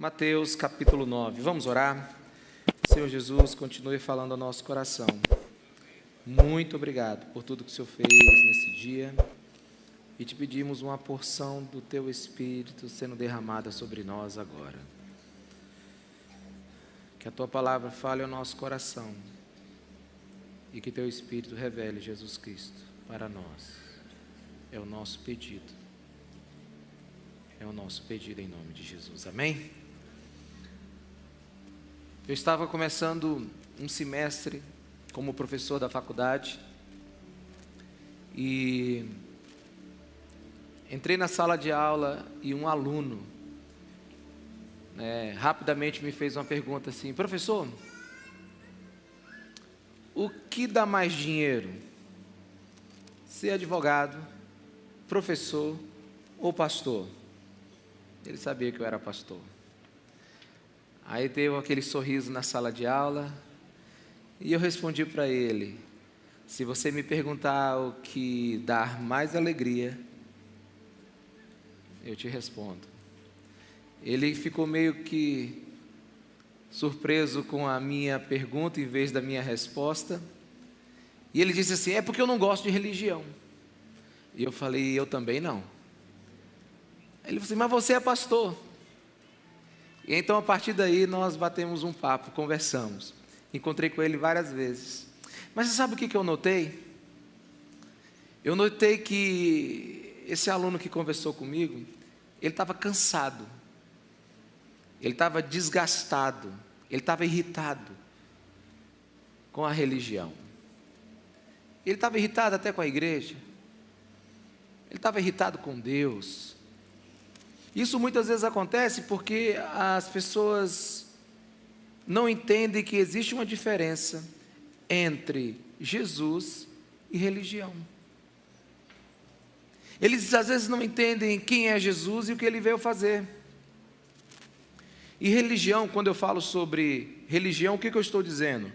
Mateus capítulo 9. Vamos orar? Senhor Jesus, continue falando ao nosso coração. Muito obrigado por tudo que o Senhor fez nesse dia. E te pedimos uma porção do Teu Espírito sendo derramada sobre nós agora. Que a Tua palavra fale ao nosso coração. E que Teu Espírito revele Jesus Cristo para nós. É o nosso pedido. É o nosso pedido em nome de Jesus. Amém? Eu estava começando um semestre como professor da faculdade e entrei na sala de aula e um aluno rapidamente me fez uma pergunta assim: professor, o que dá mais dinheiro? Ser advogado, professor ou pastor? Ele sabia que eu era pastor. Aí deu aquele sorriso na sala de aula e eu respondi para ele: se você me perguntar o que dá mais alegria, eu te respondo. Ele ficou meio que surpreso com a minha pergunta em vez da minha resposta. E ele disse assim: é porque eu não gosto de religião. E eu falei: eu também não. Ele falou assim: mas você é pastor. E então a partir daí nós batemos um papo, conversamos. Encontrei com ele várias vezes. Mas você sabe o que eu notei? Eu notei que esse aluno que conversou comigo, ele estava cansado. Ele estava desgastado. Ele estava irritado com a religião. Ele estava irritado até com a igreja. Ele estava irritado com Deus. Isso muitas vezes acontece porque as pessoas não entendem que existe uma diferença entre Jesus e religião. Eles às vezes não entendem quem é Jesus e o que ele veio fazer. E religião, quando eu falo sobre religião, o que eu estou dizendo?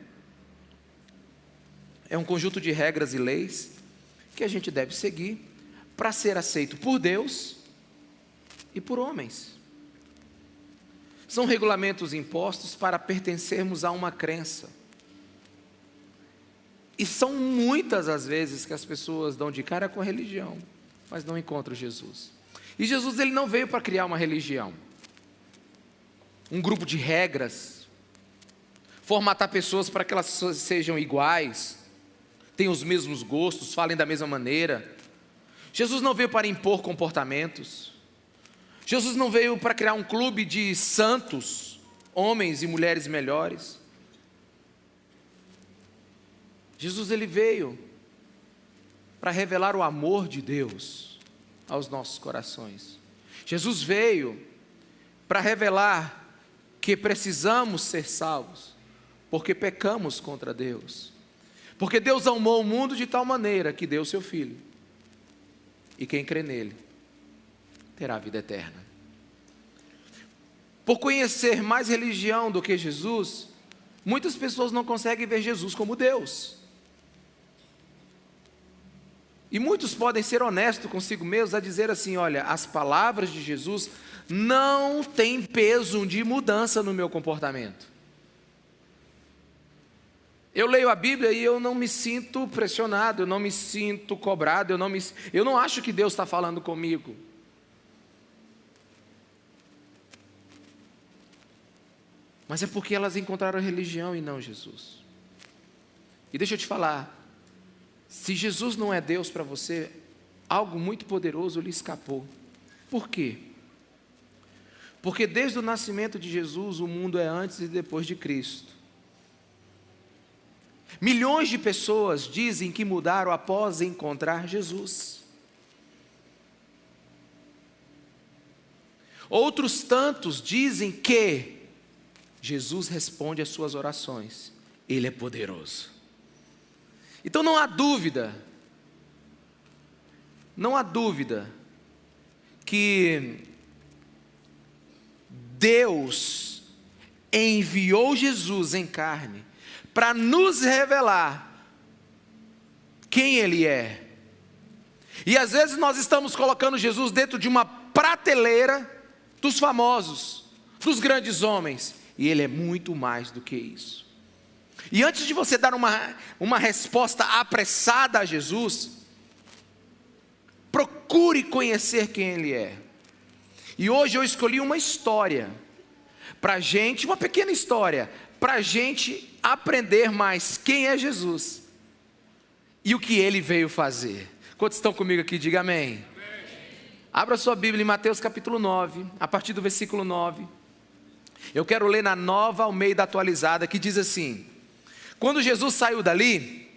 É um conjunto de regras e leis que a gente deve seguir para ser aceito por Deus e por homens. São regulamentos impostos para pertencermos a uma crença. E são muitas as vezes que as pessoas dão de cara com a religião, mas não encontram Jesus. E Jesus, ele não veio para criar uma religião, um grupo de regras, formatar pessoas para que elas sejam iguais, tenham os mesmos gostos, falem da mesma maneira. Jesus não veio para impor comportamentos. Jesus não veio para criar um clube de santos, homens e mulheres melhores. Jesus, ele veio para revelar o amor de Deus aos nossos corações. Jesus veio para revelar que precisamos ser salvos, porque pecamos contra Deus. Porque Deus amou o mundo de tal maneira que deu o seu Filho. E quem crê nele terá a vida eterna. Por conhecer mais religião do que Jesus, muitas pessoas não conseguem ver Jesus como Deus. E muitos podem ser honestos consigo mesmos a dizer assim: olha, as palavras de Jesus não têm peso de mudança no meu comportamento. Eu leio a Bíblia e eu não me sinto pressionado, eu não me sinto cobrado, eu não acho que Deus está falando comigo. Mas é porque elas encontraram religião e não Jesus. E deixa eu te falar, se Jesus não é Deus para você, algo muito poderoso lhe escapou. Por quê? Porque desde o nascimento de Jesus, o mundo é antes e depois de Cristo. Milhões de pessoas dizem que mudaram após encontrar Jesus. Outros tantos dizem que Jesus responde às suas orações. Ele é poderoso. Então não há dúvida que Deus enviou Jesus em carne para nos revelar quem Ele é. E às vezes nós estamos colocando Jesus dentro de uma prateleira dos famosos, dos grandes homens. E Ele é muito mais do que isso. E antes de você dar uma resposta apressada a Jesus, procure conhecer quem Ele é. E hoje eu escolhi uma história, para a gente, uma pequena história, para a gente aprender mais quem é Jesus e o que Ele veio fazer. Quantos estão comigo aqui? Diga amém. Abra sua Bíblia em Mateus capítulo 9, a partir do versículo 9. Eu quero ler na Nova Almeida Atualizada, que diz assim: quando Jesus saiu dali,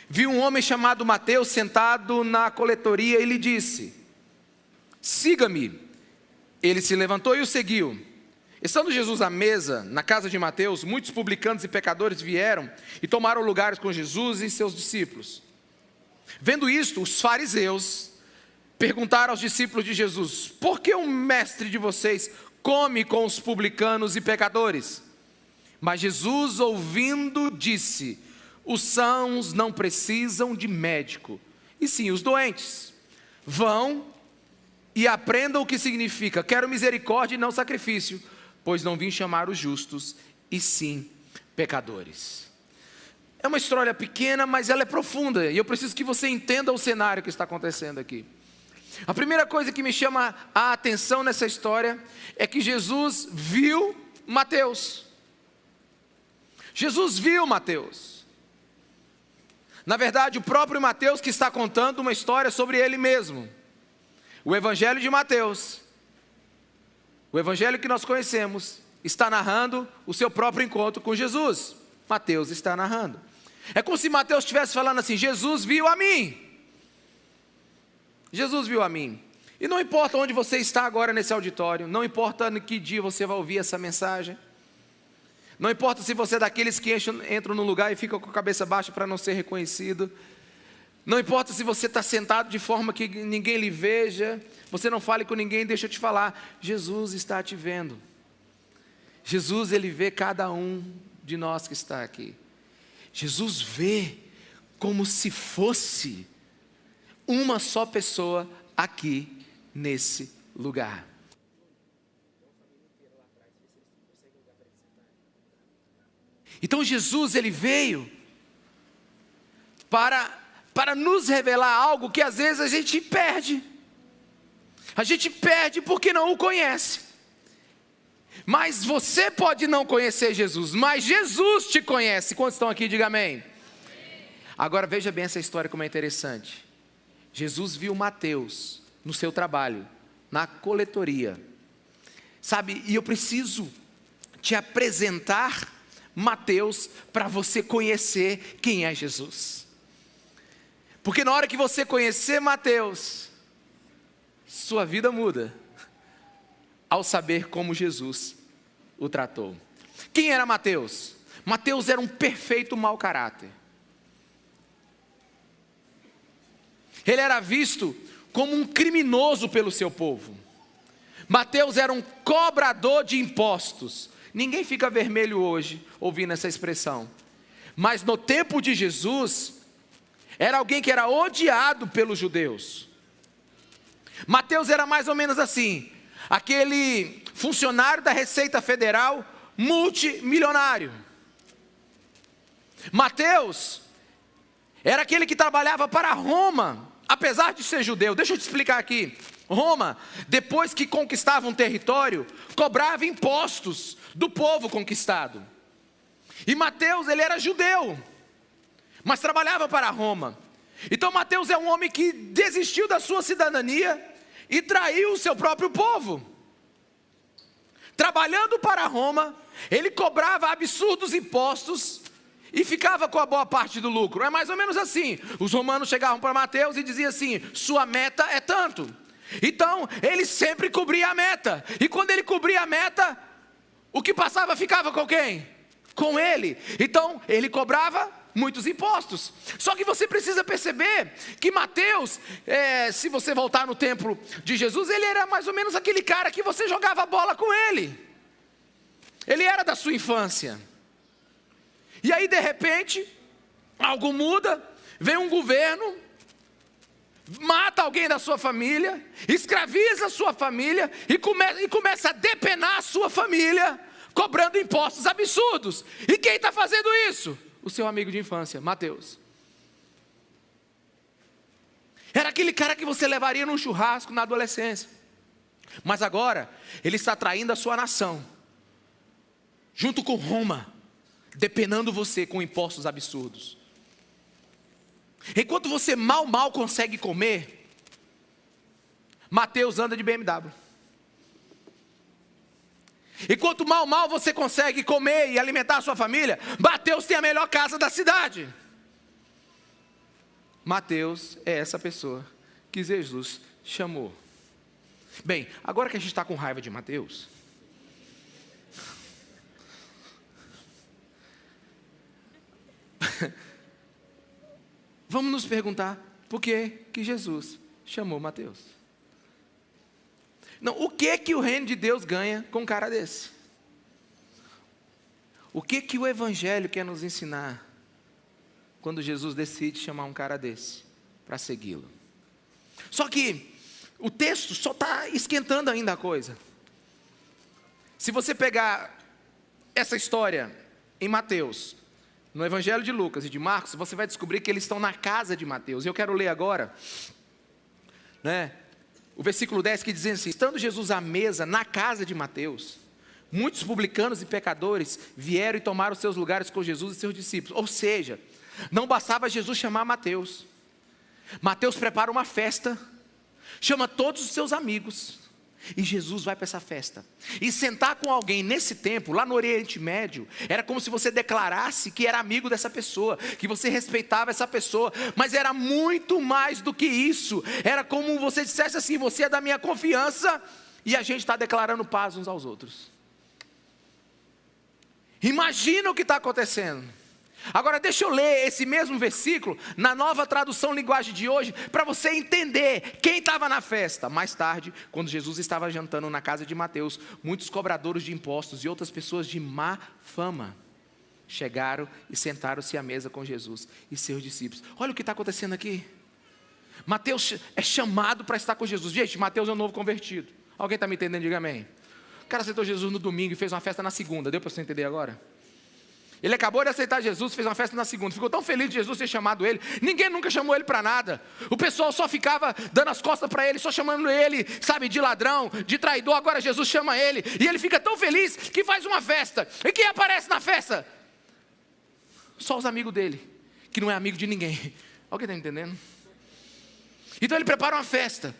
viu um homem chamado Mateus sentado na coletoria e lhe disse: siga-me. Ele se levantou e o seguiu. Estando Jesus à mesa, na casa de Mateus, muitos publicanos e pecadores vieram e tomaram lugares com Jesus e seus discípulos. Vendo isto, os fariseus perguntaram aos discípulos de Jesus: por que o mestre de vocês come com os publicanos e pecadores? Mas Jesus, ouvindo, disse: os sãos não precisam de médico, e sim os doentes. Vão e aprendam o que significa: quero misericórdia e não sacrifício, pois não vim chamar os justos, e sim pecadores. É uma história pequena, mas ela é profunda, e eu preciso que você entenda o cenário que está acontecendo aqui. A primeira coisa que me chama a atenção nessa história é que Jesus viu Mateus. Jesus viu Mateus. Na verdade, o próprio Mateus que está contando uma história sobre ele mesmo. O Evangelho de Mateus, o Evangelho que nós conhecemos, está narrando o seu próprio encontro com Jesus. Mateus está narrando. É como se Mateus estivesse falando assim: Jesus viu a mim. Jesus viu a mim. E não importa onde você está agora nesse auditório, não importa em que dia você vai ouvir essa mensagem, não importa se você é daqueles que entram no lugar e ficam com a cabeça baixa para não ser reconhecido, não importa se você está sentado de forma que ninguém lhe veja, você não fale com ninguém, deixa eu te falar, Jesus está te vendo. Jesus, Ele vê cada um de nós que está aqui. Jesus vê como se fosse uma só pessoa aqui nesse lugar. Então Jesus, Ele veio para nos revelar algo que às vezes a gente perde. A gente perde porque não o conhece. Mas você pode não conhecer Jesus, mas Jesus te conhece. Quantos estão aqui? Diga amém. Agora veja bem essa história como é interessante. Jesus viu Mateus no seu trabalho, na coletoria. Sabe, e eu preciso te apresentar Mateus para você conhecer quem é Jesus. Porque na hora que você conhecer Mateus, sua vida muda ao saber como Jesus o tratou. Quem era Mateus? Mateus era um perfeito mau caráter. Ele era visto como um criminoso pelo seu povo. Mateus era um cobrador de impostos. Ninguém fica vermelho hoje ouvindo essa expressão. Mas no tempo de Jesus, era alguém que era odiado pelos judeus. Mateus era mais ou menos assim, aquele funcionário da Receita Federal multimilionário. Mateus era aquele que trabalhava para Roma, apesar de ser judeu. Deixa eu te explicar aqui. Roma, depois que conquistava um território, cobrava impostos do povo conquistado. E Mateus, ele era judeu, mas trabalhava para Roma. Então Mateus é um homem que desistiu da sua cidadania e traiu o seu próprio povo. Trabalhando para Roma, ele cobrava absurdos impostos e ficava com a boa parte do lucro. É mais ou menos assim. Os romanos chegavam para Mateus e diziam assim: sua meta é tanto. Então ele sempre cobria a meta. E quando ele cobria a meta, o que passava ficava com quem? Com ele. Então ele cobrava muitos impostos. Só que você precisa perceber que Mateus, se você voltar no templo de Jesus, ele era mais ou menos aquele cara que você jogava bola com ele. Ele era da sua infância. E aí de repente, algo muda, vem um governo, mata alguém da sua família, escraviza a sua família e começa a depenar a sua família, cobrando impostos absurdos. E quem está fazendo isso? O seu amigo de infância, Mateus. Era aquele cara que você levaria num churrasco na adolescência. Mas agora, ele está traindo a sua nação, junto com Roma, depenando você com impostos absurdos. Enquanto você mal consegue comer, Mateus anda de BMW. Enquanto mal você consegue comer e alimentar a sua família, Mateus tem a melhor casa da cidade. Mateus é essa pessoa que Jesus chamou. Bem, agora que a gente está com raiva de Mateus, vamos nos perguntar por que Jesus chamou Mateus. Não, o que o reino de Deus ganha com um cara desse? O que o evangelho quer nos ensinar quando Jesus decide chamar um cara desse para segui-lo? Só que o texto só está esquentando ainda a coisa. Se você pegar essa história em Mateus, no Evangelho de Lucas e de Marcos, você vai descobrir que eles estão na casa de Mateus. Eu quero ler agora, o versículo 10 que diz assim: estando Jesus à mesa na casa de Mateus, muitos publicanos e pecadores vieram e tomaram seus lugares com Jesus e seus discípulos. Ou seja, não bastava Jesus chamar Mateus. Mateus prepara uma festa, chama todos os seus amigos, e Jesus vai para essa festa. E sentar com alguém nesse tempo, lá no Oriente Médio, era como se você declarasse que era amigo dessa pessoa, que você respeitava essa pessoa. Mas era muito mais do que isso. Era como você dissesse assim: você é da minha confiança, e a gente está declarando paz uns aos outros. Imagina o que está acontecendo. Agora deixa eu ler esse mesmo versículo na Nova Tradução Linguagem de hoje, para você entender quem estava na festa. Mais tarde, quando Jesus estava jantando na casa de Mateus, muitos cobradores de impostos e outras pessoas de má fama chegaram e sentaram-se à mesa com Jesus e seus discípulos. Olha o que está acontecendo aqui. Mateus é chamado para estar com Jesus. Gente, Mateus é um novo convertido. Alguém está me entendendo? Diga amém. O cara aceitou Jesus no domingo e fez uma festa na segunda. Deu para você entender agora? Ele acabou de aceitar Jesus, fez uma festa na segunda. Ficou tão feliz de Jesus ter chamado ele. Ninguém nunca chamou ele para nada. O pessoal só ficava dando as costas para ele, só chamando ele, sabe, de ladrão, de traidor. Agora Jesus chama ele. E ele fica tão feliz que faz uma festa. E quem aparece na festa? Só os amigos dele, que não é amigo de ninguém. Alguém está entendendo? Então ele prepara uma festa.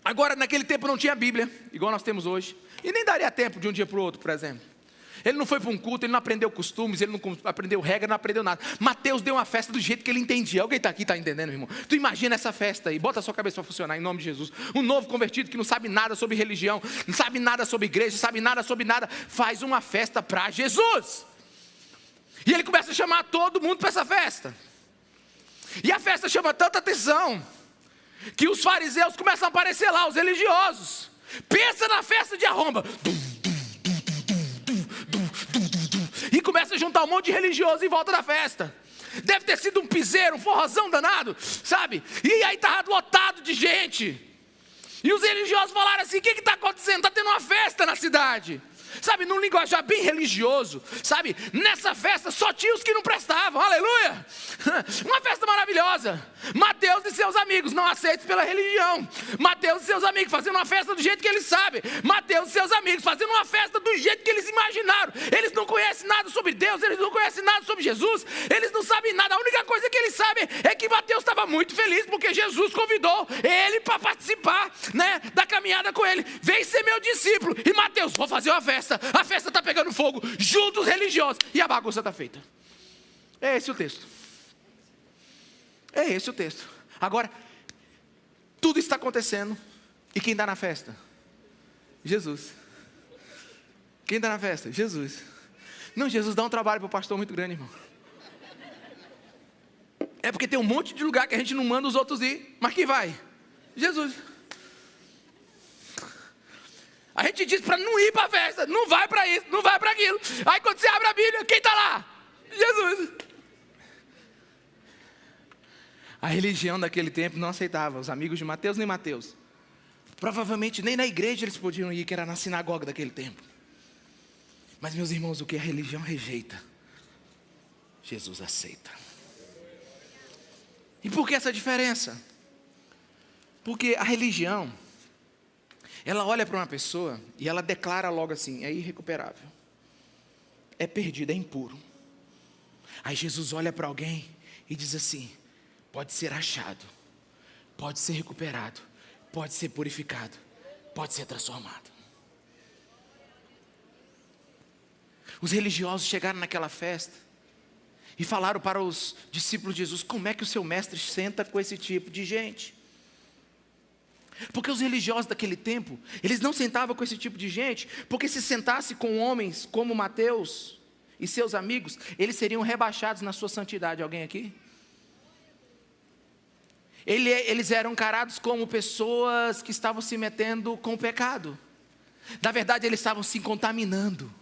Agora, naquele tempo não tinha Bíblia, igual nós temos hoje. E nem daria tempo de um dia para o outro, por exemplo. Ele não foi para um culto, ele não aprendeu costumes, ele não aprendeu regra, não aprendeu nada. Mateus deu uma festa do jeito que ele entendia. Alguém está aqui, está entendendo, irmão? Tu imagina essa festa aí, bota a sua cabeça para funcionar em nome de Jesus. Um novo convertido que não sabe nada sobre religião, não sabe nada sobre igreja, não sabe nada sobre nada, faz uma festa para Jesus. E ele começa a chamar todo mundo para essa festa. E a festa chama tanta atenção que os fariseus começam a aparecer lá, os religiosos. Pensa na festa de arromba. E começa a juntar um monte de religiosos em volta da festa. Deve ter sido um piseiro, um forrozão danado, sabe? E aí estava lotado de gente. E os religiosos falaram assim: o que está acontecendo? Está tendo uma festa na cidade. Sabe, num linguajar bem religioso, sabe? Nessa festa só tinha os que não prestavam, aleluia! Uma festa maravilhosa. Mateus e seus amigos, não aceitos pela religião. Mateus e seus amigos fazendo uma festa do jeito que eles sabem. Mateus e seus amigos fazendo uma festa do jeito que eles imaginaram. Eles não conhecem nada sobre Deus, eles não conhecem nada sobre Jesus, eles não sabem nada. A única coisa que eles sabem é que Mateus estava muito feliz porque Jesus convidou ele para participar, da caminhada com ele. Vem ser meu discípulo. E Mateus, vou fazer uma festa. A festa está pegando fogo, juntos religiosos, e a bagunça está feita. É esse o texto. É esse o texto. Agora, tudo está acontecendo, e quem está na festa? Jesus. Quem está na festa? Jesus. Não, Jesus dá um trabalho para o pastor muito grande, irmão. É porque tem um monte de lugar que a gente não manda os outros ir, mas quem vai? Jesus. A gente diz para não ir para a festa, não vai para isso, não vai para aquilo. Aí quando você abre a Bíblia, quem está lá? Jesus. A religião daquele tempo não aceitava os amigos de Mateus nem Mateus. Provavelmente nem na igreja eles podiam ir, que era na sinagoga daquele tempo. Mas, meus irmãos, o que a religião rejeita, Jesus aceita. E por que essa diferença? Porque a religião, ela olha para uma pessoa e ela declara logo assim: é irrecuperável, é perdido, é impuro. Aí Jesus olha para alguém e diz assim: pode ser achado, pode ser recuperado, pode ser purificado, pode ser transformado. Os religiosos chegaram naquela festa e falaram para os discípulos de Jesus: como é que o seu mestre senta com esse tipo de gente? Porque os religiosos daquele tempo, eles não sentavam com esse tipo de gente, porque se sentasse com homens como Mateus e seus amigos, eles seriam rebaixados na sua santidade. Alguém aqui? Eles eram encarados como pessoas que estavam se metendo com o pecado. Na verdade, eles estavam se contaminando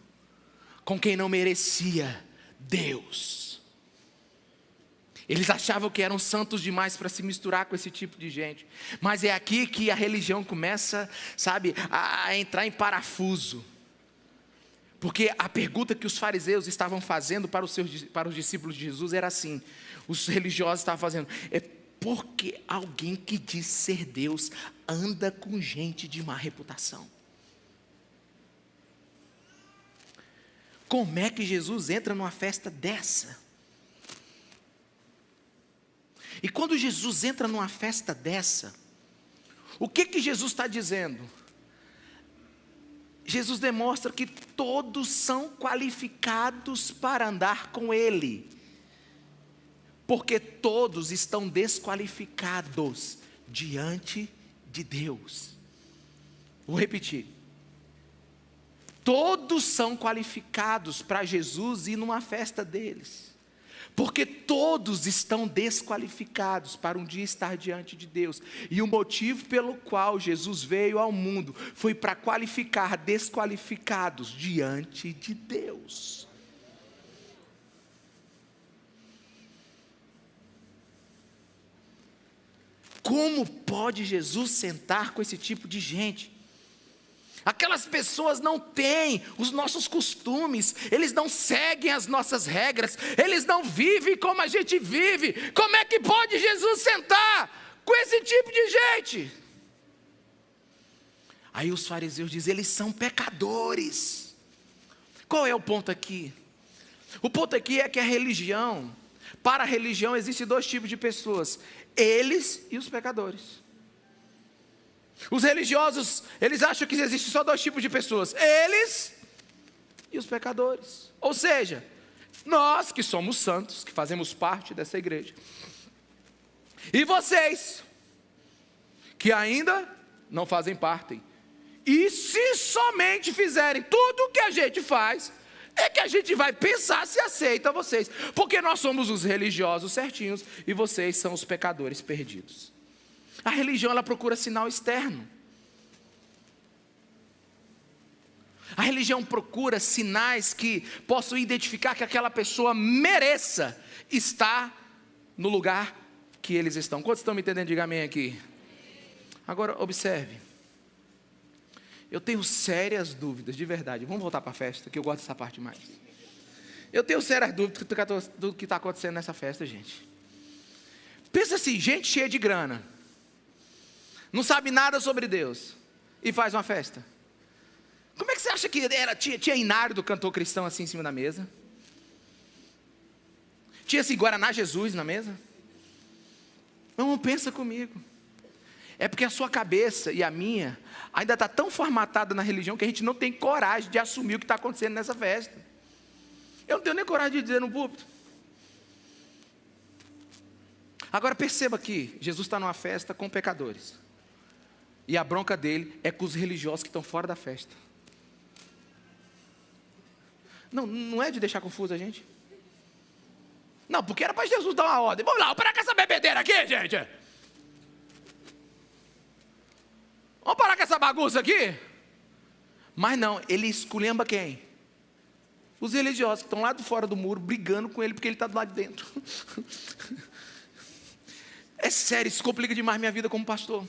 com quem não merecia Deus. Eles achavam que eram santos demais para se misturar com esse tipo de gente. Mas é aqui que a religião começa, sabe, a entrar em parafuso. Porque a pergunta que os fariseus estavam fazendo para os discípulos de Jesus era assim: os religiosos estavam fazendo, é porque alguém que diz ser Deus anda com gente de má reputação. Como é que Jesus entra numa festa dessa? E quando Jesus entra numa festa dessa, o que Jesus está dizendo? Jesus demonstra que todos são qualificados para andar com Ele, porque todos estão desqualificados diante de Deus. Vou repetir. Todos são qualificados para Jesus ir numa festa deles, porque todos estão desqualificados para um dia estar diante de Deus. E o motivo pelo qual Jesus veio ao mundo foi para qualificar desqualificados diante de Deus. Como pode Jesus sentar com esse tipo de gente? Aquelas pessoas não têm os nossos costumes, eles não seguem as nossas regras, eles não vivem como a gente vive. Como é que pode Jesus sentar com esse tipo de gente? Aí os fariseus dizem: eles são pecadores. Qual é o ponto aqui? O ponto aqui é que para a religião existem dois tipos de pessoas: eles e os pecadores. Os religiosos, eles acham que existem só dois tipos de pessoas: eles e os pecadores. Ou seja, nós que somos santos, que fazemos parte dessa igreja, e vocês, que ainda não fazem parte. E se somente fizerem tudo o que a gente faz, é que a gente vai pensar se aceita vocês. Porque nós somos os religiosos certinhos e vocês são os pecadores perdidos. A religião, ela procura sinal externo. A religião procura sinais que possam identificar que aquela pessoa mereça estar no lugar que eles estão. Quantos estão me entendendo? Diga amém aqui. Agora, observe. Eu tenho sérias dúvidas, de verdade. Vamos voltar para a festa, que eu gosto dessa parte mais. Eu tenho sérias dúvidas do que está acontecendo nessa festa, gente. Pensa assim, gente cheia de grana, não sabe nada sobre Deus e faz uma festa. Como é que você acha que era? Tinha Inário do cantor cristão assim em cima da mesa? Tinha assim Guaraná Jesus na mesa? Não, pensa comigo. É porque a sua cabeça e a minha ainda está tão formatada na religião que a gente não tem coragem de assumir o que está acontecendo nessa festa. Eu não tenho nem coragem de dizer no púlpito. Agora perceba que Jesus está numa festa com pecadores. E a bronca dele é com os religiosos que estão fora da festa. Não é de deixar confuso a gente? Não, porque era para Jesus dar uma ordem. Vamos lá, vamos parar com essa bebedeira aqui, gente. Vamos parar com essa bagunça aqui? Mas não, ele esculhamba quem? Os religiosos que estão lá de fora do muro, brigando com ele porque ele está do lado de dentro. É sério, isso complica demais minha vida como pastor.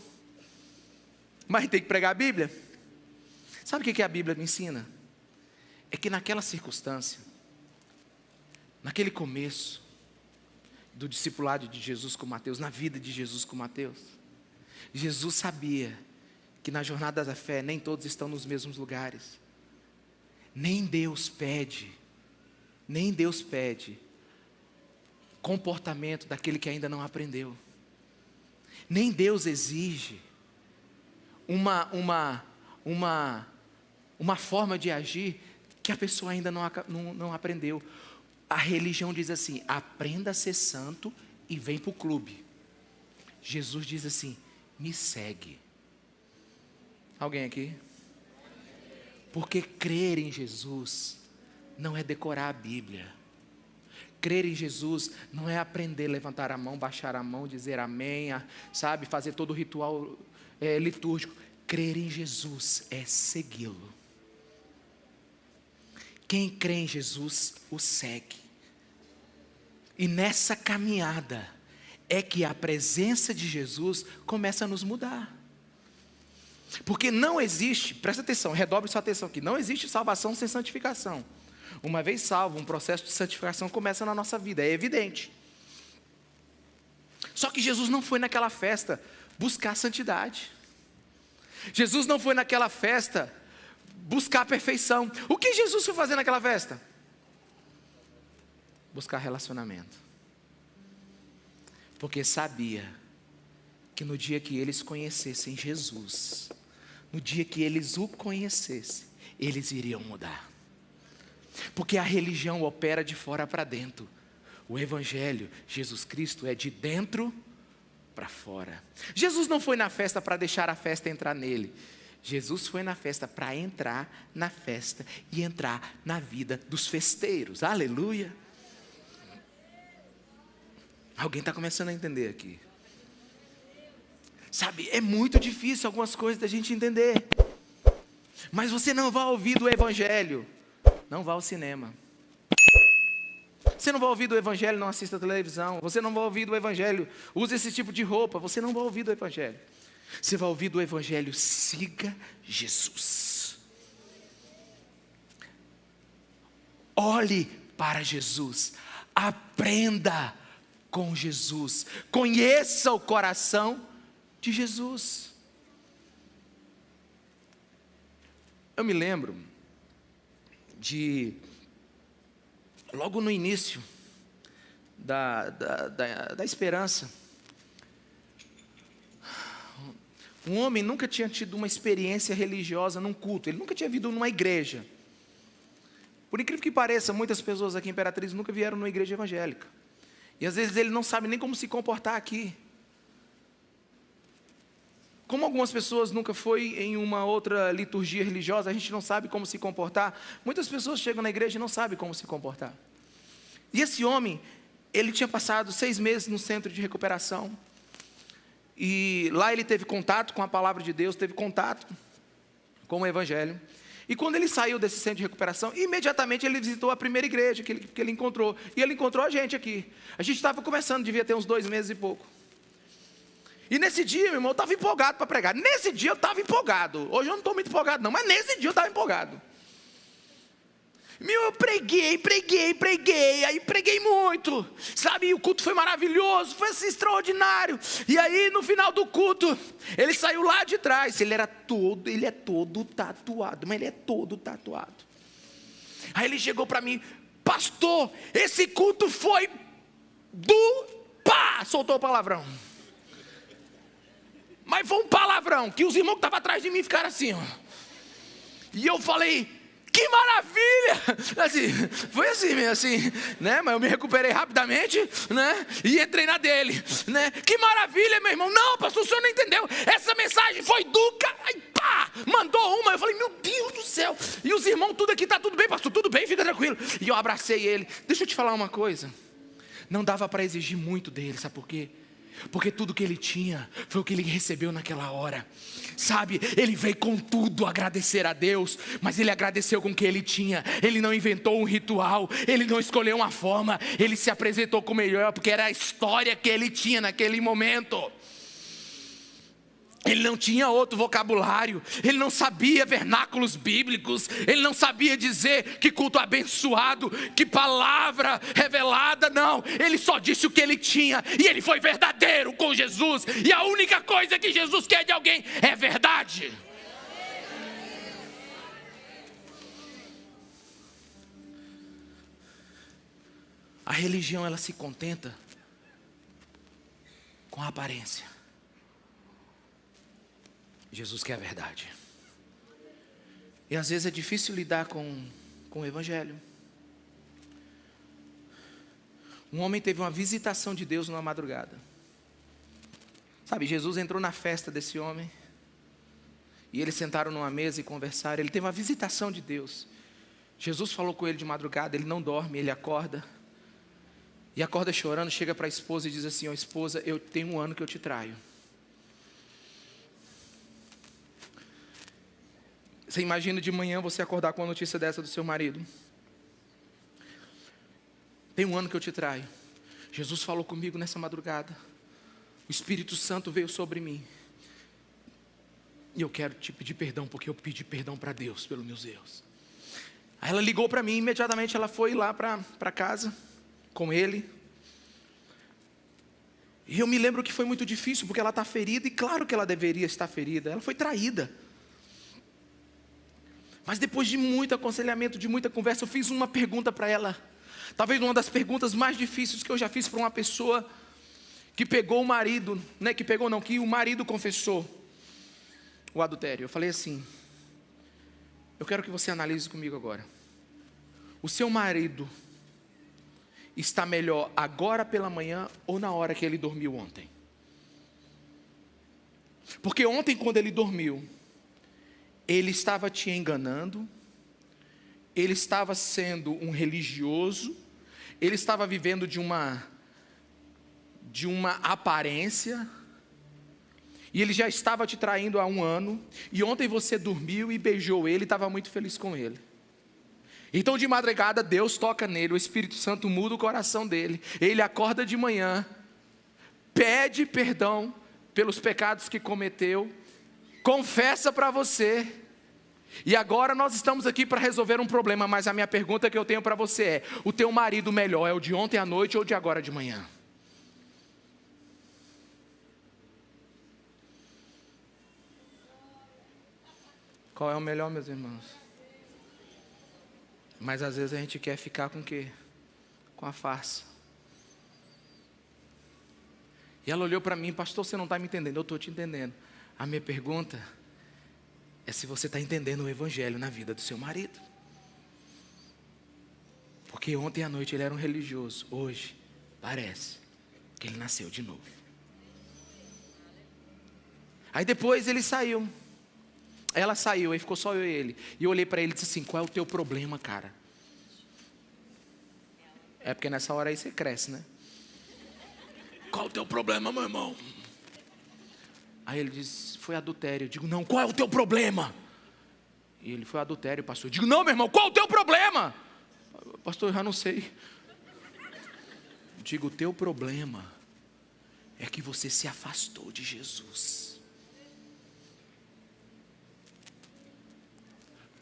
Mas tem que pregar a Bíblia. Sabe o que a Bíblia me ensina? É que naquela circunstância, naquele começo do discipulado de Jesus com Mateus, na vida de Jesus com Mateus, Jesus sabia que na jornada da fé nem todos estão nos mesmos lugares. Nem Deus pede comportamento daquele que ainda não aprendeu. Nem Deus exige uma forma de agir que a pessoa ainda não aprendeu. A religião diz assim: aprenda a ser santo e vem para o clube. Jesus diz assim: me segue. Alguém aqui? Porque crer em Jesus não é decorar a Bíblia. Crer em Jesus não é aprender a levantar a mão, baixar a mão, dizer amém, sabe, fazer todo o ritual litúrgico. Crer em Jesus é segui-lo. Quem crê em Jesus o segue. E nessa caminhada é que a presença de Jesus começa a nos mudar. Porque não existe, presta atenção, redobre sua atenção aqui, não existe salvação sem santificação. Uma vez salvo, um processo de santificação começa na nossa vida, é evidente. Só que Jesus não foi naquela festa buscar santidade. Jesus não foi naquela festa buscar a perfeição. O que Jesus foi fazer naquela festa? Buscar relacionamento. Porque sabia que no dia que eles conhecessem Jesus, no dia que eles o conhecessem, eles iriam mudar. Porque a religião opera de fora para dentro. O Evangelho, Jesus Cristo, é de dentro para fora. Jesus não foi na festa para deixar a festa entrar nele. Jesus foi na festa para entrar na festa e entrar na vida dos festeiros. Aleluia! Alguém está começando a entender aqui. Sabe, é muito difícil algumas coisas da gente entender. Mas você não vai ouvir do Evangelho, não vá ao cinema. Você não vai ouvir do Evangelho, não assista a televisão. Você não vai ouvir do Evangelho, use esse tipo de roupa. Você não vai ouvir do Evangelho. Você vai ouvir do Evangelho, siga Jesus. Olhe para Jesus. Aprenda com Jesus. Conheça o coração de Jesus. Eu me lembro de, logo no início da esperança, um homem nunca tinha tido uma experiência religiosa num culto, ele nunca tinha vindo numa igreja. Por incrível que pareça, muitas pessoas aqui em Imperatriz nunca vieram numa igreja evangélica. E às vezes ele não sabe nem como se comportar aqui. Como algumas pessoas nunca foi em uma outra liturgia religiosa, a gente não sabe como se comportar. Muitas pessoas chegam na igreja e não sabem como se comportar. E esse homem, ele tinha passado 6 meses no centro de recuperação. E lá ele teve contato com a palavra de Deus, teve contato com o Evangelho. E quando ele saiu desse centro de recuperação, imediatamente ele visitou a primeira igreja que ele encontrou. E ele encontrou a gente aqui. A gente estava começando, devia ter uns 2 meses e pouco. E nesse dia, meu irmão, eu estava empolgado para pregar. Nesse dia eu estava empolgado. Hoje eu não estou muito empolgado não, mas nesse dia eu estava empolgado. Eu preguei, aí preguei muito, sabe, o culto foi maravilhoso, foi assim, extraordinário. E aí no final do culto, ele saiu lá de trás, ele é todo tatuado, mas ele é todo tatuado. Aí ele chegou para mim: pastor, esse culto foi do pá, soltou o palavrão. Mas foi um palavrão, que os irmãos que estavam atrás de mim ficaram assim, ó. E eu falei: que maravilha! Assim, foi assim mesmo, assim, né? Mas eu me recuperei rapidamente, né? E entrei na dele, né? Que maravilha, meu irmão! Não, pastor, o senhor não entendeu. Essa mensagem foi duca. Aí pá, mandou uma. Eu falei: meu Deus do céu! E os irmãos tudo aqui, tá tudo bem, pastor? Tudo bem, fica tranquilo. E eu abracei ele. Deixa eu te falar uma coisa. Não dava para exigir muito dele, sabe por quê? Porque tudo que ele tinha foi o que ele recebeu naquela hora. Sabe, ele veio com tudo agradecer a Deus, mas ele agradeceu com o que ele tinha. Ele não inventou um ritual, ele não escolheu uma forma, ele se apresentou com o melhor, porque era a história que ele tinha naquele momento. Ele não tinha outro vocabulário, ele não sabia vernáculos bíblicos, ele não sabia dizer que culto abençoado, que palavra revelada, não. Ele só disse o que ele tinha e ele foi verdadeiro com Jesus. E a única coisa que Jesus quer de alguém é verdade. A religião, ela se contenta com a aparência. Jesus quer a verdade. E às vezes é difícil lidar com o evangelho. Um homem teve uma visitação de Deus numa madrugada. Sabe, Jesus entrou na festa desse homem. E eles sentaram numa mesa e conversaram. Ele teve uma visitação de Deus. Jesus falou com ele de madrugada, ele não dorme, ele acorda. E acorda chorando, chega para a esposa e diz assim: ó, esposa, eu tenho 1 ano que eu te traio. Você imagina de manhã você acordar com a notícia dessa do seu marido. Tem 1 ano que eu te traio. Jesus falou comigo nessa madrugada. O Espírito Santo veio sobre mim. E eu quero te pedir perdão, porque eu pedi perdão para Deus pelos meus erros. Aí ela ligou para mim, imediatamente ela foi lá para casa com ele. E eu me lembro que foi muito difícil, porque ela está ferida, e claro que ela deveria estar ferida. Ela foi traída. Mas depois de muito aconselhamento, de muita conversa, eu fiz uma pergunta para ela. Talvez uma das perguntas mais difíceis que eu já fiz para uma pessoa que pegou o marido, que o marido confessou o adultério. Eu falei assim: eu quero que você analise comigo agora. O seu marido está melhor agora pela manhã ou na hora que ele dormiu ontem? Porque ontem, quando ele dormiu, ele estava te enganando, ele estava sendo um religioso, ele estava vivendo de uma aparência, e ele já estava te traindo há 1 ano, e ontem você dormiu e beijou ele, e estava muito feliz com ele. Então de madrugada Deus toca nele, o Espírito Santo muda o coração dele, ele acorda de manhã, pede perdão pelos pecados que cometeu, confessa para você, e agora nós estamos aqui para resolver um problema. Mas a minha pergunta que eu tenho para você é: o teu marido melhor é o de ontem à noite ou de agora de manhã? Qual é o melhor, meus irmãos? Mas às vezes a gente quer ficar com o quê? Com a farsa. E ela olhou para mim: pastor, você não está me entendendo. Eu estou te entendendo. A minha pergunta é se você está entendendo o evangelho na vida do seu marido. Porque ontem à noite ele era um religioso, hoje parece que ele nasceu de novo. Aí depois ele saiu, ela saiu, aí ficou só eu e ele. E eu olhei para ele e disse assim: qual é o teu problema, cara? É porque nessa hora aí você cresce, né? Qual é o teu problema, meu irmão? Aí ele disse: foi adultério. Eu digo: não, qual é o teu problema? E ele: foi adultério, pastor. Eu digo: não, meu irmão, qual é o teu problema? Pastor, eu já não sei. Eu digo: o teu problema é que você se afastou de Jesus.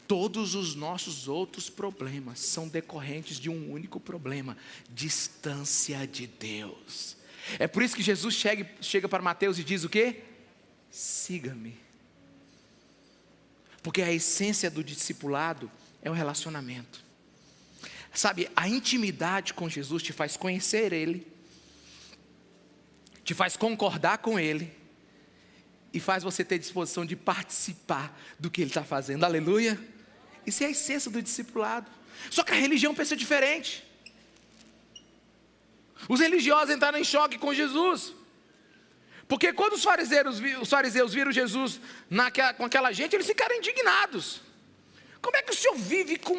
Todos os nossos outros problemas são decorrentes de um único problema: distância de Deus. É por isso que Jesus chega para Mateus e diz o quê? Siga-me. Porque a essência do discipulado é o relacionamento. Sabe, a intimidade com Jesus te faz conhecer Ele, te faz concordar com Ele, e faz você ter disposição de participar do que Ele está fazendo. Aleluia. Isso é a essência do discipulado. Só que a religião pensa diferente. Os religiosos entraram em choque com Jesus. Porque quando os fariseus viram Jesus com aquela gente, eles ficaram indignados. Como é que o senhor vive com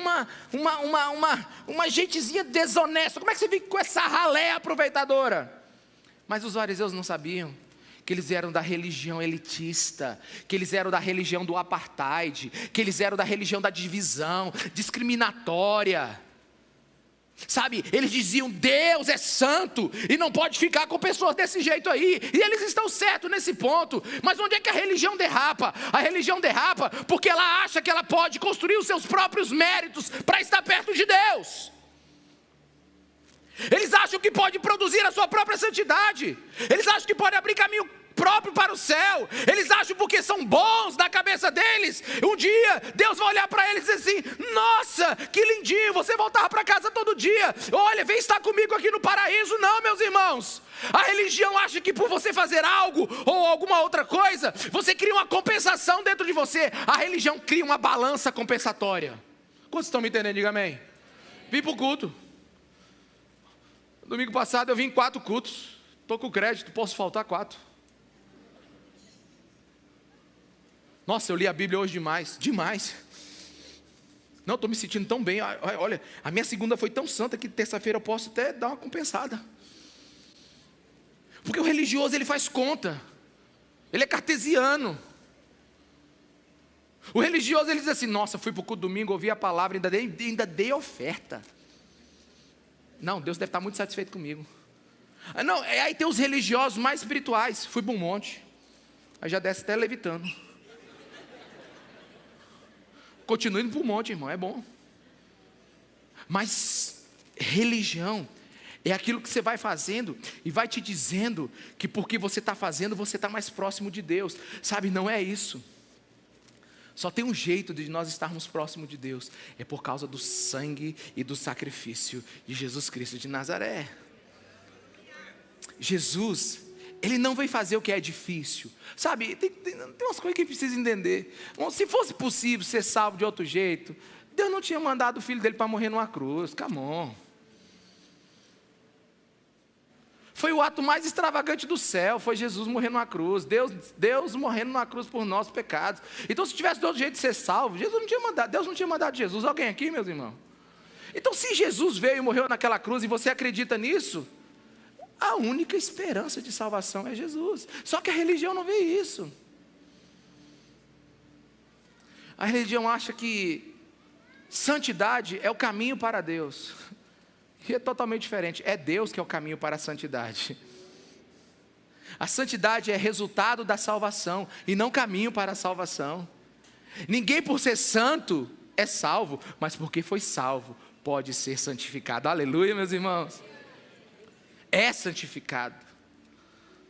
uma gentezinha desonesta? Como é que você vive com essa ralé aproveitadora? Mas os fariseus não sabiam que eles eram da religião elitista, que eles eram da religião do apartheid, que eles eram da religião da divisão, discriminatória. Sabe, eles diziam, Deus é santo e não pode ficar com pessoas desse jeito aí. E eles estão certos nesse ponto. Mas onde é que a religião derrapa? A religião derrapa porque ela acha que ela pode construir os seus próprios méritos para estar perto de Deus. Eles acham que pode produzir a sua própria santidade. Eles acham que pode abrir caminho próprio para o céu. Eles acham porque são bons na cabeça deles. Um dia Deus vai olhar para eles e dizer assim, nossa, que lindinho, você voltava para casa todo dia. Olha, vem estar comigo aqui no paraíso. Não, meus irmãos. A religião acha que por você fazer algo ou alguma outra coisa, você cria uma compensação dentro de você. A religião cria uma balança compensatória. Quantos estão me entendendo? Diga amém. Vim para o culto. Domingo passado eu vim em 4 cultos. Estou com crédito, posso faltar 4. Nossa, eu li a Bíblia hoje demais. Não, estou me sentindo tão bem. Olha, a minha segunda foi tão santa que terça-feira eu posso até dar uma compensada. Porque o religioso, ele faz conta. Ele é cartesiano. O religioso, ele diz assim, nossa, fui para o culto domingo, ouvi a palavra, ainda dei oferta. Não, Deus deve estar muito satisfeito comigo. Não, aí tem os religiosos mais espirituais. Fui para um monte. Aí já desce até levitando. Continue indo para o monte, irmão, é bom. Mas religião é aquilo que você vai fazendo e vai te dizendo que porque você está fazendo, você está mais próximo de Deus. Sabe, não é isso. Só tem um jeito de nós estarmos próximos de Deus. É por causa do sangue e do sacrifício de Jesus Cristo de Nazaré. Jesus, Ele não veio fazer o que é difícil. Sabe, tem umas coisas que a gente precisa entender. Bom, se fosse possível ser salvo de outro jeito, Deus não tinha mandado o filho dele para morrer numa cruz. Come on. Foi o ato mais extravagante do céu, foi Jesus morrendo numa cruz, Deus morrendo numa cruz por nossos pecados. Então se tivesse de outro jeito de ser salvo, Deus não tinha mandado Jesus. Alguém aqui, meus irmãos? Então se Jesus veio e morreu naquela cruz e você acredita nisso, a única esperança de salvação é Jesus. Só que a religião não vê isso. A religião acha que santidade é o caminho para Deus. E é totalmente diferente. É Deus que é o caminho para a santidade. A santidade é resultado da salvação e não caminho para a salvação. Ninguém por ser santo é salvo, mas porque foi salvo pode ser santificado. Aleluia, meus irmãos. É santificado.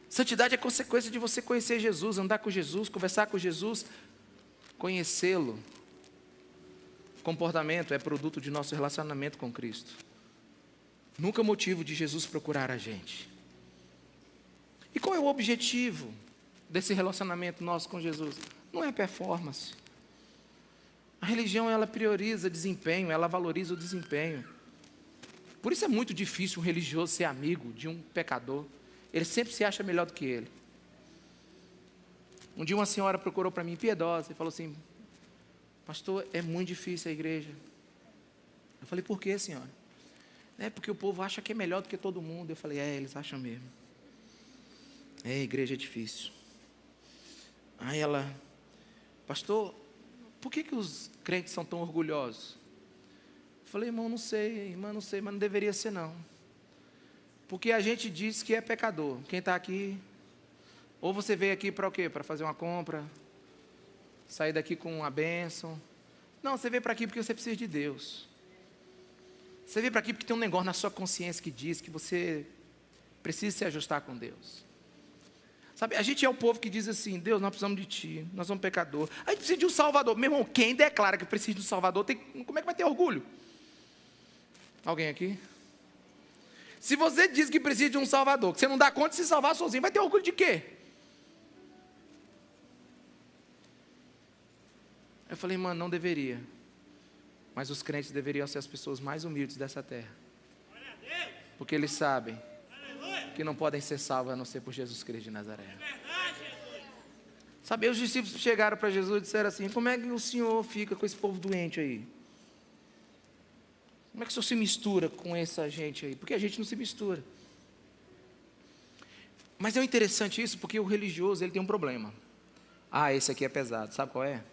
Santidade é consequência de você conhecer Jesus, andar com Jesus, conversar com Jesus, conhecê-lo. Comportamento é produto de nosso relacionamento com Cristo. Nunca motivo de Jesus procurar a gente. E qual é o objetivo desse relacionamento nosso com Jesus? Não é performance. A religião, ela prioriza desempenho, ela valoriza o desempenho. Por isso é muito difícil um religioso ser amigo de um pecador. Ele sempre se acha melhor do que ele. Um dia uma senhora procurou para mim, piedosa, e falou assim, pastor, é muito difícil a igreja. Eu falei, por quê, senhora? É porque o povo acha que é melhor do que todo mundo. Eu falei, eles acham mesmo. A igreja é difícil. Aí ela, pastor, por que os crentes são tão orgulhosos? Eu falei, irmã, não sei, mas não deveria ser não. Porque a gente diz que é pecador. Quem está aqui, ou você veio aqui para o quê? Para fazer uma compra, sair daqui com uma bênção. Não, você veio para aqui porque você precisa de Deus. Você veio para aqui porque tem um negócio na sua consciência que diz que você precisa se ajustar com Deus. Sabe, a gente é o povo que diz assim, Deus, nós precisamos de Ti, nós somos pecador. A gente precisa de um Salvador. Meu irmão, quem declara que precisa de um Salvador, como é que vai ter orgulho? Alguém aqui? Se você diz que precisa de um Salvador, que você não dá conta de se salvar sozinho, vai ter orgulho de quê? Eu falei, mano, não deveria. Mas os crentes deveriam ser as pessoas mais humildes dessa terra. Porque eles sabem que não podem ser salvos a não ser por Jesus Cristo de Nazaré. Sabe, os discípulos chegaram para Jesus e disseram assim, como é que o Senhor fica com esse povo doente aí? Como é que o Senhor se mistura com essa gente aí? Porque a gente não se mistura. Mas é interessante isso, porque o religioso ele tem um problema. Esse aqui é pesado, sabe qual é?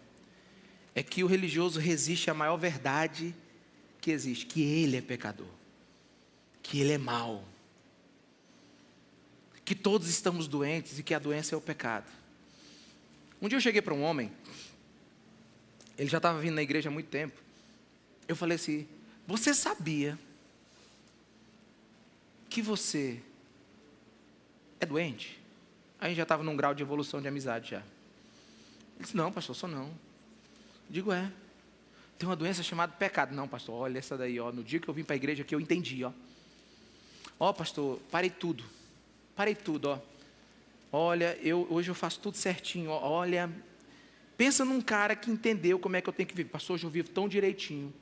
É que o religioso resiste à maior verdade que existe, que ele é pecador, que ele é mau, que todos estamos doentes e que a doença é o pecado. Um dia eu cheguei para um homem, ele já estava vindo na igreja há muito tempo. Eu falei assim: você sabia que você é doente? Aí já estava num grau de evolução de amizade já. Ele disse: não, pastor, sou não. Digo: tem uma doença chamada pecado. Não, pastor, olha essa daí, no dia que eu vim para a igreja aqui eu entendi, pastor, parei tudo, olha, hoje eu faço tudo certinho, olha, pensa num cara que entendeu como é que eu tenho que viver. Pastor, hoje eu vivo tão direitinho,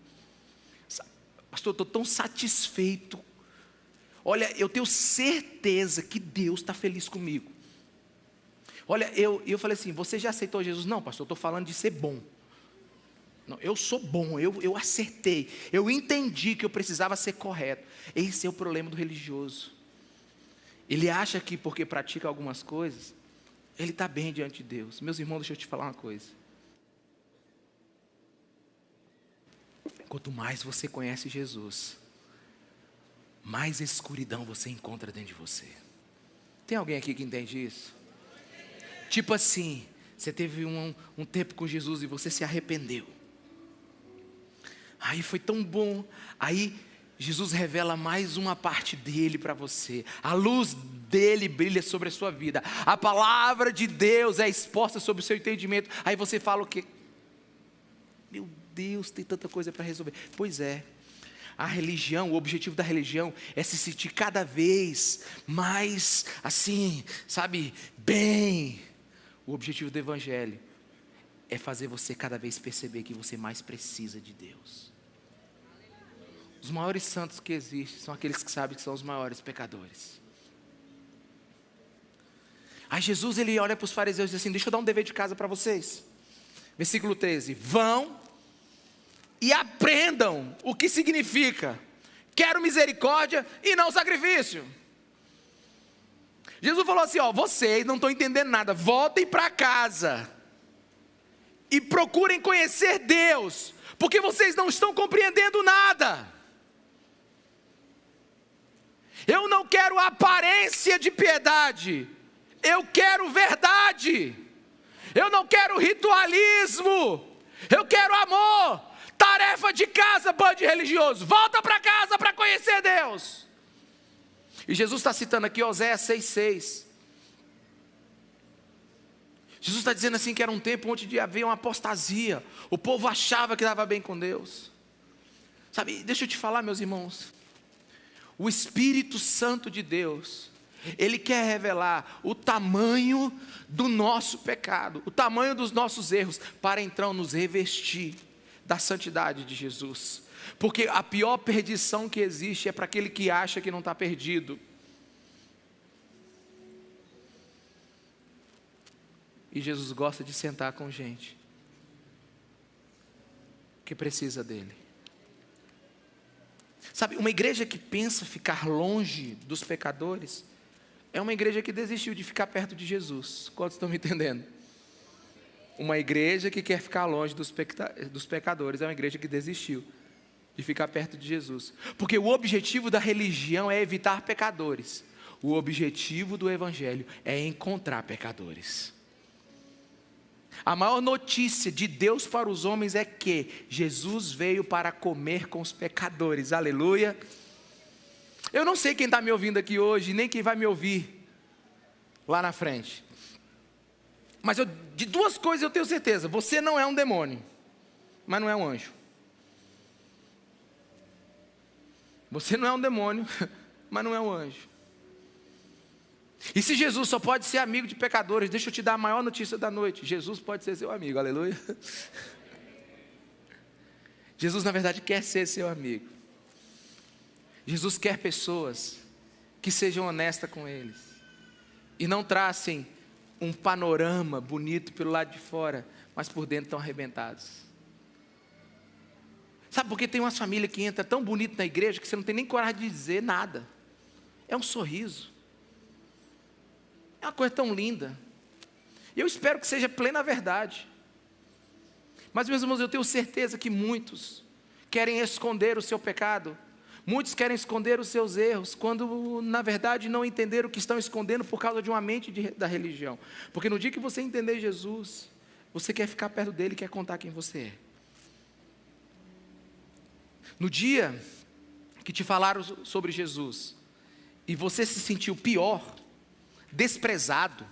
pastor, eu estou tão satisfeito, olha, eu tenho certeza que Deus está feliz comigo. Olha, eu falei assim: você já aceitou Jesus? Não, pastor, eu estou falando de ser bom. Não, eu sou bom, eu acertei, eu entendi que eu precisava ser correto. Esse é o problema do religioso. Ele acha que porque pratica algumas coisas, ele está bem diante de Deus. Meus irmãos, deixa eu te falar uma coisa. Quanto mais você conhece Jesus, mais escuridão você encontra dentro de você. Tem alguém aqui que entende isso? Tipo assim, você teve um tempo com Jesus e você se arrependeu. Aí foi tão bom. Aí Jesus revela mais uma parte dele para você. A luz dele brilha sobre a sua vida. A palavra de Deus é exposta sobre o seu entendimento. Aí você fala o quê? Meu Deus, tem tanta coisa para resolver. Pois é. A religião, o objetivo da religião é se sentir cada vez mais assim, sabe, bem. O objetivo do evangelho é fazer você cada vez perceber que você mais precisa de Deus. Os maiores santos que existem são aqueles que sabem que são os maiores pecadores. Aí Jesus, ele olha para os fariseus e diz assim: deixa eu dar um dever de casa para vocês. Versículo 13: vão e aprendam o que significa quero misericórdia e não sacrifício. Jesus falou assim: vocês não estão entendendo nada, voltem para casa e procurem conhecer Deus, porque vocês não estão compreendendo nada. Eu não quero aparência de piedade, eu quero verdade. Eu não quero ritualismo, eu quero amor. Tarefa de casa, bando de religioso, volta para casa para conhecer Deus. E Jesus está citando aqui Oséias 6,6. Jesus está dizendo assim que era um tempo onde havia uma apostasia. O povo achava que estava bem com Deus. Sabe, deixa eu te falar, meus irmãos. O Espírito Santo de Deus, Ele quer revelar o tamanho do nosso pecado, o tamanho dos nossos erros, para então nos revestir da santidade de Jesus. Porque a pior perdição que existe é para aquele que acha que não está perdido. E Jesus gosta de sentar com gente que precisa dele. Sabe, uma igreja que pensa ficar longe dos pecadores é uma igreja que desistiu de ficar perto de Jesus. Quantos estão me entendendo? Uma igreja que quer ficar longe dos pecadores é uma igreja que desistiu de ficar perto de Jesus. Porque o objetivo da religião é evitar pecadores. O objetivo do evangelho é encontrar pecadores. A maior notícia de Deus para os homens é que Jesus veio para comer com os pecadores. Aleluia. Eu não sei quem está me ouvindo aqui hoje, nem quem vai me ouvir lá na frente. Mas de duas coisas eu tenho certeza: você não é um demônio, mas não é um anjo. Você não é um demônio, mas não é um anjo. E se Jesus só pode ser amigo de pecadores, deixa eu te dar a maior notícia da noite: Jesus pode ser seu amigo, aleluia. Jesus na verdade quer ser seu amigo. Jesus quer pessoas que sejam honestas com eles e não tracem um panorama bonito pelo lado de fora, mas por dentro estão arrebentados. Sabe por que tem umas famílias que entram tão bonito na igreja que você não tem nem coragem de dizer nada? É um sorriso. É uma coisa tão linda. E eu espero que seja plena verdade. Mas, meus irmãos, eu tenho certeza que muitos querem esconder o seu pecado. Muitos querem esconder os seus erros, quando na verdade não entenderam o que estão escondendo por causa de uma mente da religião. Porque no dia que você entender Jesus, você quer ficar perto dele e quer contar quem você é. No dia que te falaram sobre Jesus, e você se sentiu pior, desprezado,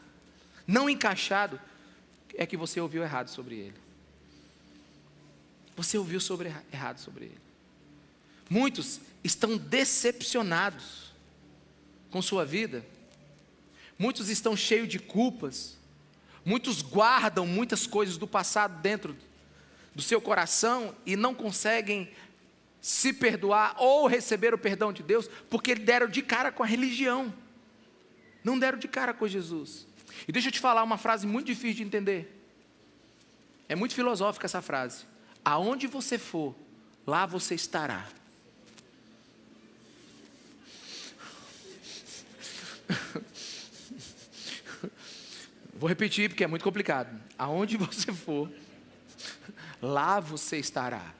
não encaixado, é que você ouviu errado sobre ele. Você ouviu errado sobre ele. Muitos estão decepcionados com sua vida. Muitos estão cheios de culpas. Muitos guardam muitas coisas do passado dentro do seu coração e não conseguem se perdoar ou receber o perdão de Deus, porque deram de cara com a religião. Não deram de cara com Jesus. E deixa eu te falar uma frase muito difícil de entender. É muito filosófica essa frase. Aonde você for, lá você estará. Vou repetir porque é muito complicado. Aonde você for, lá você estará.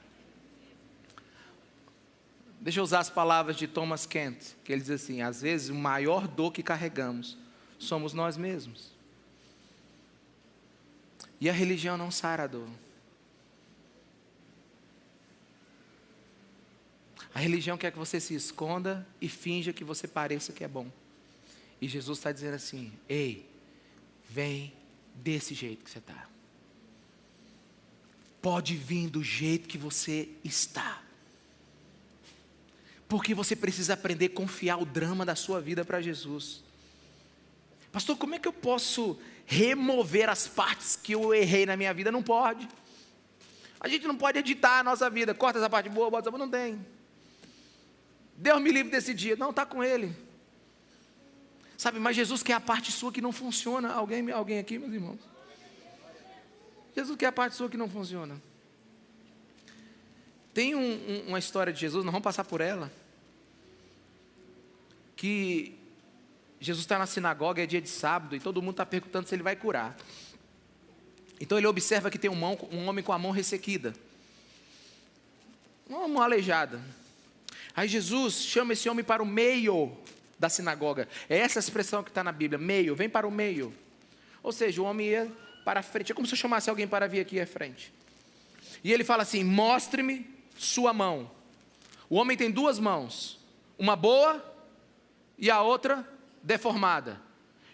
Deixa eu usar as palavras de Thomas Kent, que ele diz assim: às vezes o maior dor que carregamos somos nós mesmos. E a religião não sara a dor. A religião quer que você se esconda e finja que você pareça que é bom. E Jesus está dizendo assim: ei, vem desse jeito que você está. Pode vir do jeito que você está. Porque você precisa aprender a confiar o drama da sua vida para Jesus. Pastor, como é que eu posso remover as partes que eu errei na minha vida? Não pode. A gente não pode editar a nossa vida. Corta essa parte boa, bota essa boa. Não tem. Deus me livre desse dia. Não, está com Ele. Sabe, mas Jesus quer a parte sua que não funciona. Alguém aqui, meus irmãos? Jesus quer a parte sua que não funciona. Tem uma história de Jesus, nós vamos passar por ela, que Jesus está na sinagoga, é dia de sábado, e todo mundo está perguntando se ele vai curar. Então ele observa que tem um homem com a mão ressequida, uma mão aleijada. Aí Jesus chama esse homem para o meio da sinagoga. É essa a expressão que está na Bíblia, meio, vem para o meio. Ou seja, o homem ia para a frente, é como se eu chamasse alguém para vir aqui à frente. E ele fala assim: mostre-me sua mão. O homem tem duas mãos, uma boa e a outra deformada.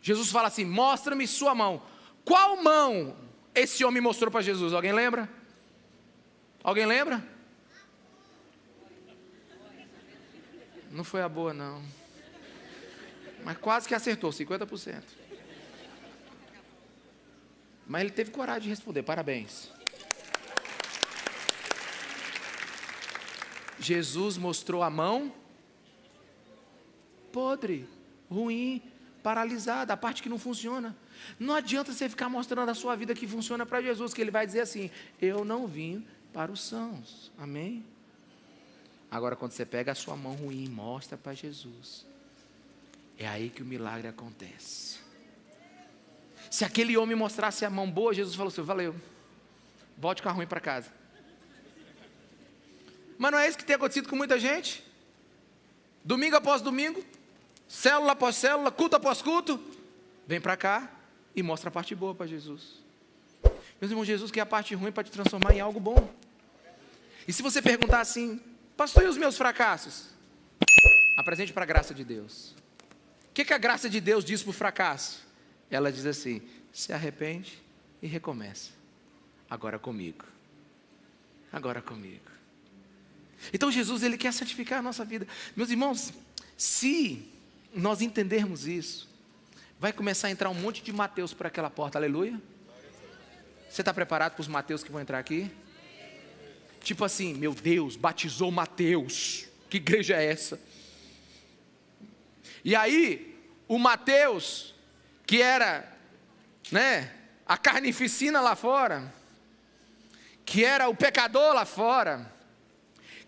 Jesus fala assim: mostra-me sua mão. Qual mão esse homem mostrou para Jesus? Alguém lembra? Alguém lembra? Não foi a boa, não. Mas quase que acertou, 50%. Mas ele teve coragem de responder, parabéns. Jesus mostrou a mão podre, ruim, paralisada, a parte que não funciona. Não adianta você ficar mostrando a sua vida que funciona para Jesus, que Ele vai dizer assim: eu não vim para os sãos, amém? Agora, quando você pega a sua mão ruim e mostra para Jesus, é aí que o milagre acontece. Se aquele homem mostrasse a mão boa, Jesus falou assim: valeu, volte com a ruim para casa. Mas não é isso que tem acontecido com muita gente? Domingo após domingo, célula após célula, culto após culto, vem para cá e mostra a parte boa para Jesus. Meus irmãos, Jesus quer a parte ruim para te transformar em algo bom. E se você perguntar assim: pastor, e os meus fracassos? Apresente para a graça de Deus. O que a graça de Deus diz para o fracasso? Ela diz assim: se arrepende e recomeça. Agora comigo. Agora comigo. Então Jesus, Ele quer santificar a nossa vida. Meus irmãos, se nós entendermos isso, vai começar a entrar um monte de Mateus por aquela porta, aleluia. Você está preparado para os Mateus que vão entrar aqui? Tipo assim: meu Deus, batizou Mateus, que igreja é essa? E aí, o Mateus, que era, a carnificina lá fora, que era o pecador lá fora,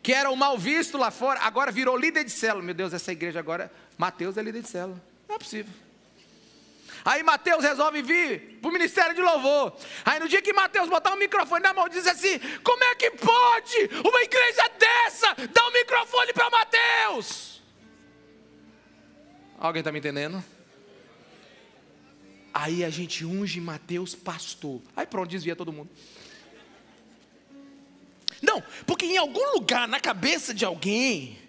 que era o mal visto lá fora, agora virou líder de célula. Meu Deus, essa igreja agora, Mateus é líder de célula. Não é possível. Aí Mateus resolve vir para o ministério de louvor. Aí no dia que Mateus botar o microfone na mão, diz assim: como é que pode uma igreja dessa dar um microfone para Mateus? Alguém está me entendendo? Aí a gente unge Mateus pastor. Aí pronto, desvia todo mundo. Não, porque em algum lugar na cabeça de alguém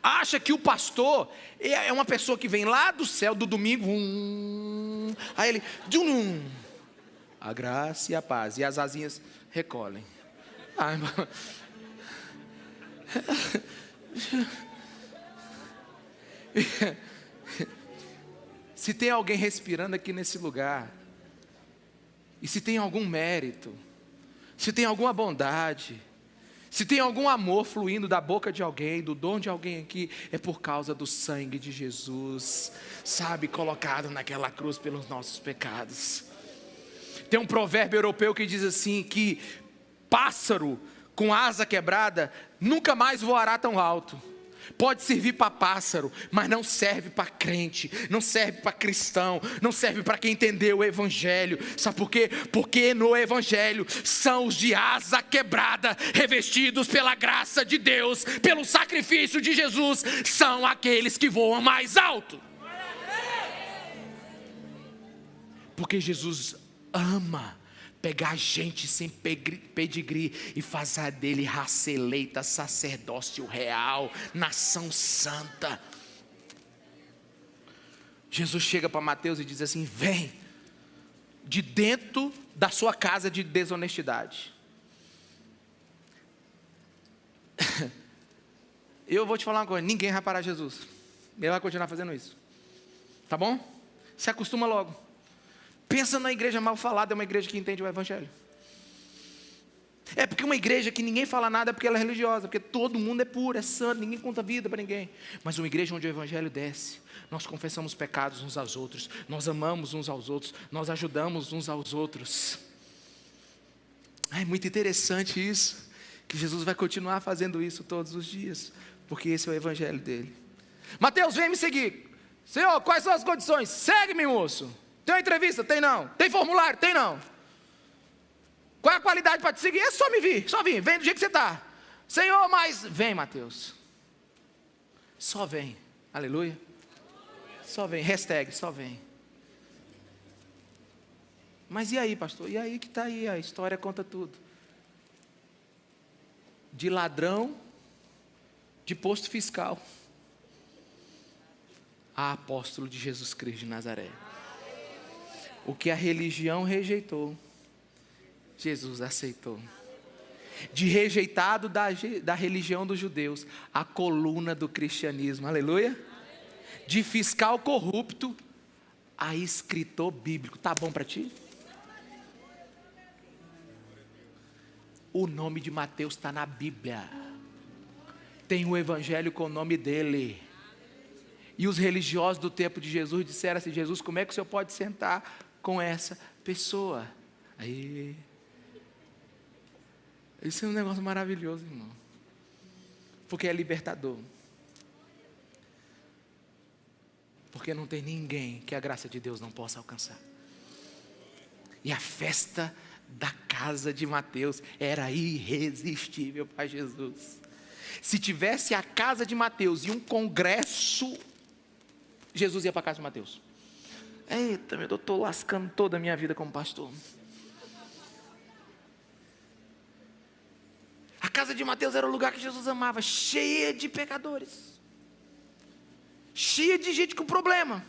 acha que o pastor é uma pessoa que vem lá do céu do domingo, aí ele, a graça e a paz, e as asinhas recolhem. Ai, se tem alguém respirando aqui nesse lugar, e se tem algum mérito, se tem alguma bondade, se tem algum amor fluindo da boca de alguém, do dom de alguém aqui, é por causa do sangue de Jesus, sabe, colocado naquela cruz pelos nossos pecados. Tem um provérbio europeu que diz assim, que pássaro com asa quebrada nunca mais voará tão alto. Pode servir para pássaro, mas não serve para crente, não serve para cristão, não serve para quem entendeu o evangelho. Sabe por quê? Porque no evangelho são os de asa quebrada, revestidos pela graça de Deus, pelo sacrifício de Jesus, são aqueles que voam mais alto. Porque Jesus ama pegar gente sem pedigree e fazer dele raça eleita, sacerdócio real, nação santa. Jesus chega para Mateus e diz assim: vem de dentro da sua casa de desonestidade. Eu vou te falar uma coisa: ninguém vai parar Jesus, ele vai continuar fazendo isso, tá bom? Se acostuma logo. Pensa na igreja mal falada, é uma igreja que entende o evangelho. É porque uma igreja que ninguém fala nada é porque ela é religiosa, porque todo mundo é puro, é santo, ninguém conta vida para ninguém. Mas uma igreja onde o evangelho desce, nós confessamos pecados uns aos outros, nós amamos uns aos outros, nós ajudamos uns aos outros. É muito interessante isso, que Jesus vai continuar fazendo isso todos os dias, porque esse é o evangelho dele. Mateus, vem me seguir. Senhor, quais são as condições? Segue-me, moço. Tem uma entrevista? Tem não. Tem formulário? Tem não. Qual é a qualidade para te seguir? É só me vir, só vir, vem do jeito que você está. Senhor, mas vem, Mateus. Só vem, aleluia. Só vem, hashtag, só vem. Mas e aí, pastor? E aí que está aí, a história conta tudo. De ladrão, de posto fiscal, a apóstolo de Jesus Cristo de Nazaré. O que a religião rejeitou, Jesus aceitou. De rejeitado da religião dos judeus, a coluna do cristianismo, aleluia. De fiscal corrupto, a escritor bíblico. Tá bom para ti? O nome de Mateus está na Bíblia. Tem um evangelho com o nome dele. E os religiosos do tempo de Jesus disseram assim: Jesus, como é que o senhor pode sentar com essa pessoa? Aí, isso é um negócio maravilhoso, irmão, porque é libertador, porque não tem ninguém que a graça de Deus não possa alcançar. E a festa da casa de Mateus era irresistível para Jesus. Se tivesse a casa de Mateus e um congresso, Jesus ia para a casa de Mateus. Eita, eu estou lascando toda a minha vida como pastor. A casa de Mateus era o lugar que Jesus amava, cheia de pecadores, cheia de gente com problema,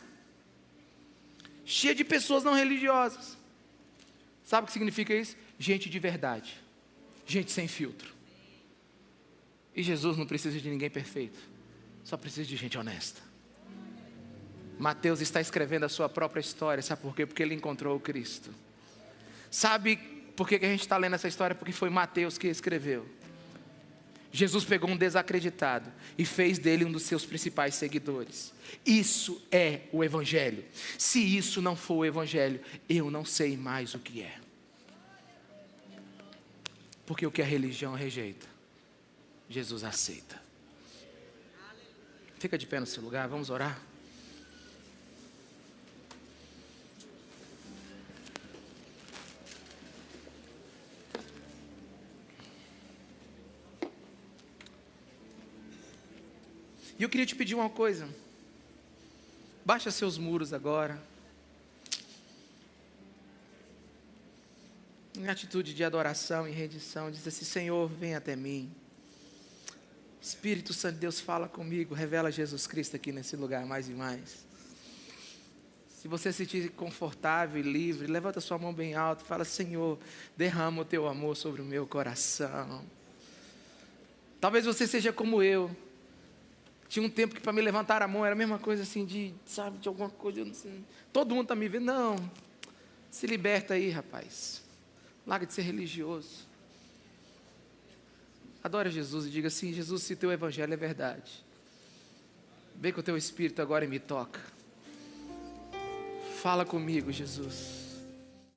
cheia de pessoas não religiosas. Sabe o que significa isso? Gente de verdade, gente sem filtro. E Jesus não precisa de ninguém perfeito, só precisa de gente honesta. Mateus está escrevendo a sua própria história, sabe por quê? Porque ele encontrou o Cristo. Sabe por que a gente está lendo essa história? Porque foi Mateus que escreveu. Jesus pegou um desacreditado e fez dele um dos seus principais seguidores. Isso é o evangelho. Se isso não for o evangelho, eu não sei mais o que é. Porque o que a religião rejeita, Jesus aceita. Fica de pé no seu lugar, vamos orar. E eu queria te pedir uma coisa. Baixa seus muros agora. Em atitude de adoração e rendição, diz assim: Senhor, vem até mim. Espírito Santo de Deus, fala comigo, revela Jesus Cristo aqui nesse lugar mais e mais. Se você se sentir confortável e livre, levanta sua mão bem alto e fala: Senhor, derrama o teu amor sobre o meu coração. Talvez você seja como eu. Tinha um tempo que para me levantar a mão era a mesma coisa assim de, sabe, de alguma coisa, eu não sei. Todo mundo está me vendo. Não, se liberta aí, rapaz. Larga de ser religioso. Adora Jesus e diga assim: Jesus, se teu evangelho é verdade, vem com o teu espírito agora e me toca. Fala comigo, Jesus.